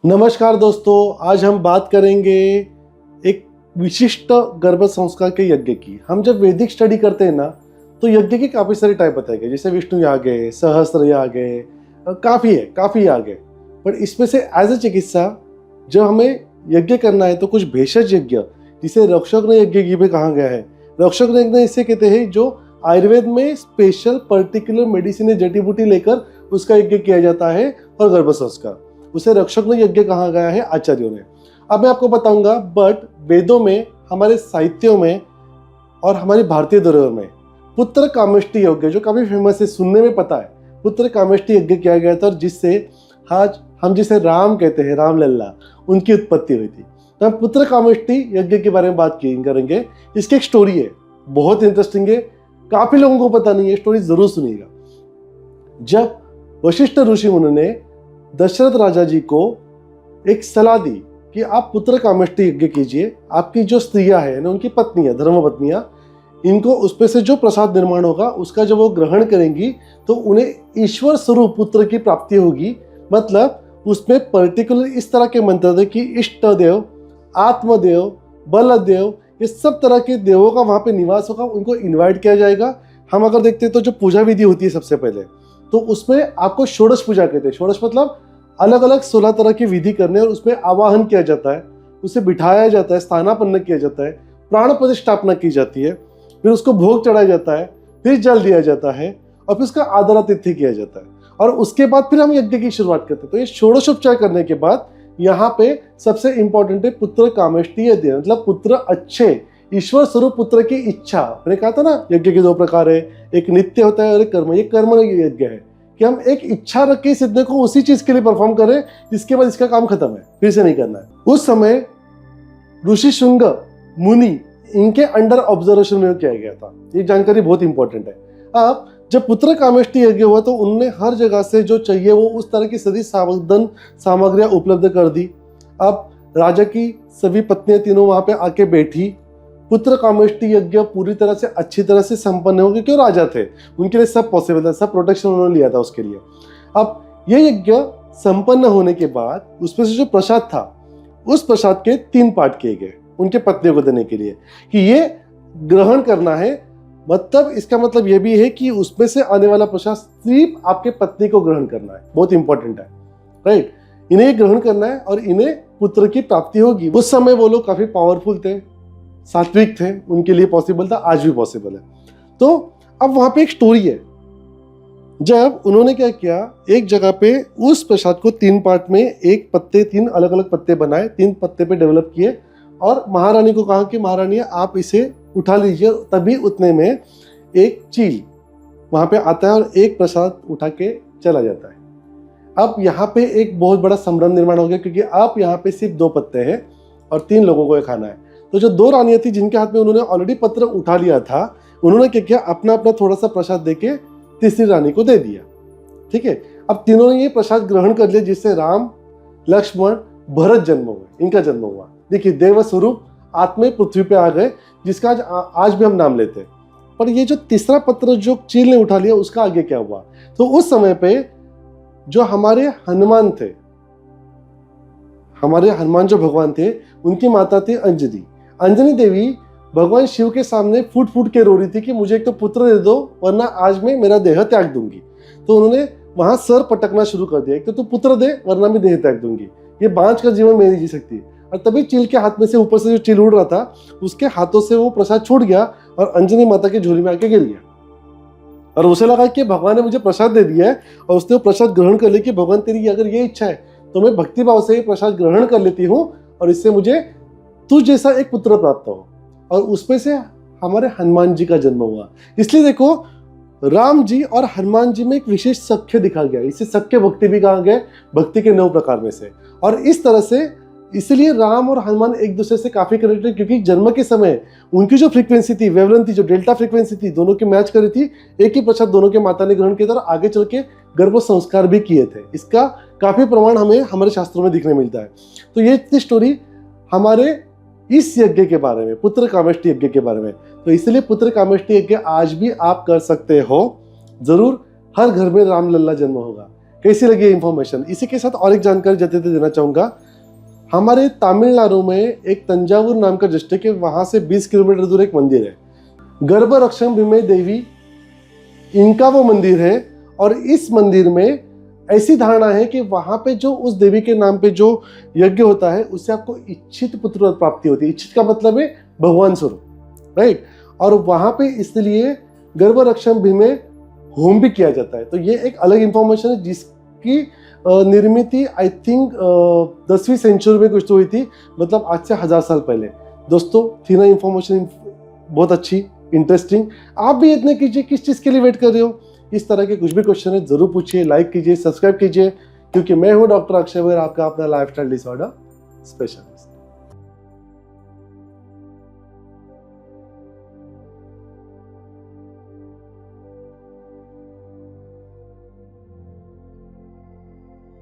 नमस्कार दोस्तों, आज हम बात करेंगे एक विशिष्ट गर्भ संस्कार के यज्ञ की। हम जब वैदिक स्टडी करते हैं ना, तो यज्ञ की काफ़ी सारी टाइप बताए गए, जैसे विष्णु याग है, सहस्त्र याग है, काफ़ी याग है। पर इसमें से एज ए चिकित्सा जब हमें यज्ञ करना है तो कुछ भेषज यज्ञ, जिसे रक्षक यज्ञ की भी कहा गया है। रक्षक यज्ञ इसे कहते हैं जो आयुर्वेद में स्पेशल पर्टिकुलर मेडिसिन जड़ी बूटी लेकर उसका यज्ञ किया जाता है, और गर्भ संस्कार उसे रक्षक यज्ञ कहा गया है आचार्यों ने। अब मैं आपको बताऊंगा, बट वेदों में, हमारे साहित्यों में और हमारी भारतीय धरोहर में पुत्र कामेष्टि यज्ञ, जो काफी फेमस है, सुनने में पता है, पुत्र कामेष्टि यज्ञ किया गया था, और जिससे आज हम जिसे राम कहते हैं, राम लल्ला, उनकी उत्पत्ति हुई थी। तो हम पुत्र कामेष्टि यज्ञ के बारे में बात करेंगे। इसकी एक स्टोरी है, बहुत इंटरेस्टिंग है, काफी लोगों को पता नहीं है, स्टोरी जरूर सुनिएगा। जब वशिष्ठ ऋषि मुनि ने दशरथ राजा जी को एक सलाह दी कि आप पुत्र कामेष्टि यज्ञ कीजिए, आपकी जो स्त्रियां हैं, उनकी पत्नियां, धर्मपत्नियां, इनको उसमें से जो प्रसाद निर्माण होगा उसका जब वो ग्रहण करेंगी तो उन्हें ईश्वर स्वरूप पुत्र की प्राप्ति होगी। मतलब उसमें पर्टिकुलर इस तरह के मंत्र थे कि इष्ट देव, आत्मदेव, बल देव, ये सब तरह के देवों का वहां पे निवास होगा, उनको इन्वाइट किया जाएगा। हम अगर देखते हैं तो जो पूजा विधि होती है सबसे पहले, तो उसमें आपको षोडश पूजा कहते हैं। षोडश मतलब अलग अलग 16 तरह की विधि करने, और उसमें आवाहन किया जाता है, उसे बिठाया जाता है, स्थानापन्न किया जाता है, प्राण प्रतिष्ठापना की जाती है, फिर उसको भोग चढ़ाया जाता है, फिर जल दिया जाता है, और फिर उसका आदरातिथ्य किया जाता है, और उसके बाद फिर हम यज्ञ की शुरुआत करते हैं। तो ये षोडशोपचार करने के बाद यहाँ पे सबसे इंपॉर्टेंट है पुत्र कामेष्टि यज्ञ, मतलब पुत्र अच्छे, ईश्वर स्वरूप पुत्र की इच्छा। मैंने कहा था ना, यज्ञ के 2 प्रकार है, एक नित्य होता है और एक कर्म। ये कर्म यज्ञ है कि हम एक इच्छा रख के इस यज्ञ को उसी चीज के लिए परफॉर्म करें जिसके बाद इसका काम खत्म है, फिर से नहीं करना है। उस समय ऋषि शुंग मुनि, इनके अंडर ऑब्जर्वेशन में किया गया था। ये जानकारी बहुत इंपॉर्टेंट है। अब जब पुत्र कामेष्टि यज्ञ हुआ तो उन्होंने हर जगह से जो चाहिए वो उस तरह की सभी सावधान सामग्रियां उपलब्ध कर दी। अब राजा की सभी पत्नियां तीनों वहां पे आके बैठी। पुत्र कामेष्टि यज्ञ पूरी तरह से अच्छी तरह से संपन्न हो, क्योंकि राजा थे, उनके लिए सब पॉसिबल था, सब प्रोटेक्शन उन्होंने लिया था उसके लिए। अब ये यज्ञ संपन्न होने के बाद उसमें से जो प्रसाद था, उस प्रसाद के 3 पार्ट किए गए उनके पत्नियों को देने के लिए कि ये ग्रहण करना है। मतलब इसका मतलब ये भी है कि उसमें से आने वाला प्रसाद सिर्फ आपके पत्नी को ग्रहण करना है, बहुत इंपॉर्टेंट है, राइट। इन्हें ग्रहण करना है और इन्हें पुत्र की प्राप्ति होगी। उस समय वो लोग काफी पावरफुल थे, सात्विक थे, उनके लिए पॉसिबल था, आज भी पॉसिबल है। तो अब वहां पे एक स्टोरी है, जब उन्होंने क्या किया, एक जगह पे उस प्रसाद को 3 पार्ट में, एक पत्ते, 3 अलग अलग पत्ते बनाए, 3 पत्ते पे डेवलप किए, और महारानी को कहा कि महारानी आप इसे उठा लीजिए। तभी उतने में एक चील वहां पे आता है और एक प्रसाद उठा के चला जाता है। अब यहाँ पे एक बहुत बड़ा संभ्रम निर्माण हो गया, क्योंकि आप यहाँ पे सिर्फ 2 पत्ते हैं और 3 लोगों को खाना है। तो जो 2 रानियां थी जिनके हाथ में उन्होंने ऑलरेडी पत्र उठा लिया था, उन्होंने क्या किया, अपना अपना थोड़ा सा प्रसाद देके तीसरी रानी को दे दिया। ठीक है, अब तीनों ने ये प्रसाद ग्रहण कर लिया, जिससे राम, लक्ष्मण, भरत जन्म हुए, इनका जन्म हुआ। देखिए, देव स्वरूप आत्मे पृथ्वी पे आ गए, जिसका आज भी हम नाम लेते हैं। पर ये जो तीसरा पत्र जो चील ने उठा लिया, उसका आगे क्या हुआ? तो उस समय पे जो हमारे हनुमान थे, हमारे हनुमान जो भगवान थे, उनकी माता थी अंजनी। अंजनी देवी भगवान शिव के सामने फूट फूट के रो रही थी कि मुझे एक तो पुत्र दे दो, वरना आज मैं मेरा देह त्याग दूंगी। तो उन्होंने वहां सर पटकना शुरू कर दिया, एक तो तू पुत्र दे वरना मैं देह त्याग दूंगी, ये बांझ का जीवन मैं नहीं जी सकती। और तभी चील के हाथ में से, ऊपर से जो चील उड़ रहा था, उसके हाथों से वो प्रसाद छूट गया और अंजनी माता की झोली में आके गिर गया। और उसे लगा कि भगवान ने मुझे प्रसाद दे दिया है, और उसने वो प्रसाद ग्रहण कर लिया कि भगवान तेरी अगर ये इच्छा है तो मैं भक्तिभाव से ये प्रसाद ग्रहण कर लेती हूँ, और इससे मुझे तुझ जैसा एक पुत्र प्राप्त हो। और उसमें से हमारे हनुमान जी का जन्म हुआ। इसलिए देखो, राम जी और हनुमान जी में एक विशेष सख्य दिखा गया, इसे सख्य भक्ति भी कहा गया, भक्ति के 9 प्रकार में से। और इस तरह से इसलिए राम और हनुमान एक दूसरे से काफी कनेक्टेड, क्योंकि जन्म के समय उनकी जो फ्रीक्वेंसी थी, वेवलेंथ थी, जो डेल्टा फ्रीक्वेंसी थी, दोनों की मैच करी थी। एक ही प्रसाद दोनों के माता ने ग्रहण किया था और आगे चल के गर्भ संस्कार भी किए थे। इसका काफी प्रमाण हमें हमारे शास्त्रों में दिखने मिलता है। तो ये थी स्टोरी हमारे इस यज्ञ के बारे में, पुत्र कामेष्टि यज्ञ के बारे में। तो इसलिए पुत्र कामेष्टि यज्ञ आज भी आप कर सकते हो। जरूर हर घर में राम लल्ला जन्म होगा। कैसी लगी ये इंफॉर्मेशन? इसी के साथ और एक जानकारी जल्दी से देना चाहूँगा। हमारे तमिलनाडु में एक तंजावुर नाम का डिस्ट्रिक्ट है, वहाँ से 20 किलोमीटर दूर एक मंदिर है, गर्भरक्षम भीमे देवी, इनका वो मंदिर है। और इस मंदिर में ऐसी धारणा है कि वहाँ पे जो उस देवी के नाम पे जो यज्ञ होता है उससे आपको इच्छित पुत्र प्राप्ति होती है। इच्छित का मतलब है भगवान स्वरूप, राइट। और वहाँ पे इसलिए गर्भरक्षम भीमे होम भी किया जाता है। तो ये एक अलग इंफॉर्मेशन है जिसकी निर्मित आई थिंक 10वीं सेंचुरी में कुछ तो हुई थी, मतलब आज से 1000 साल पहले। दोस्तों थी ना इंफॉर्मेशन बहुत अच्छी, इंटरेस्टिंग। आप भी इतने कीजिए, किस चीज़ के लिए वेट कर रहे हो? इस तरह के कुछ भी क्वेश्चन है जरूर पूछिए, लाइक कीजिए, सब्सक्राइब कीजिए, क्योंकि मैं हूँ डॉक्टर अक्षय, आपका अपना लाइफस्टाइल डिसऑर्डर स्पेशलिस्ट।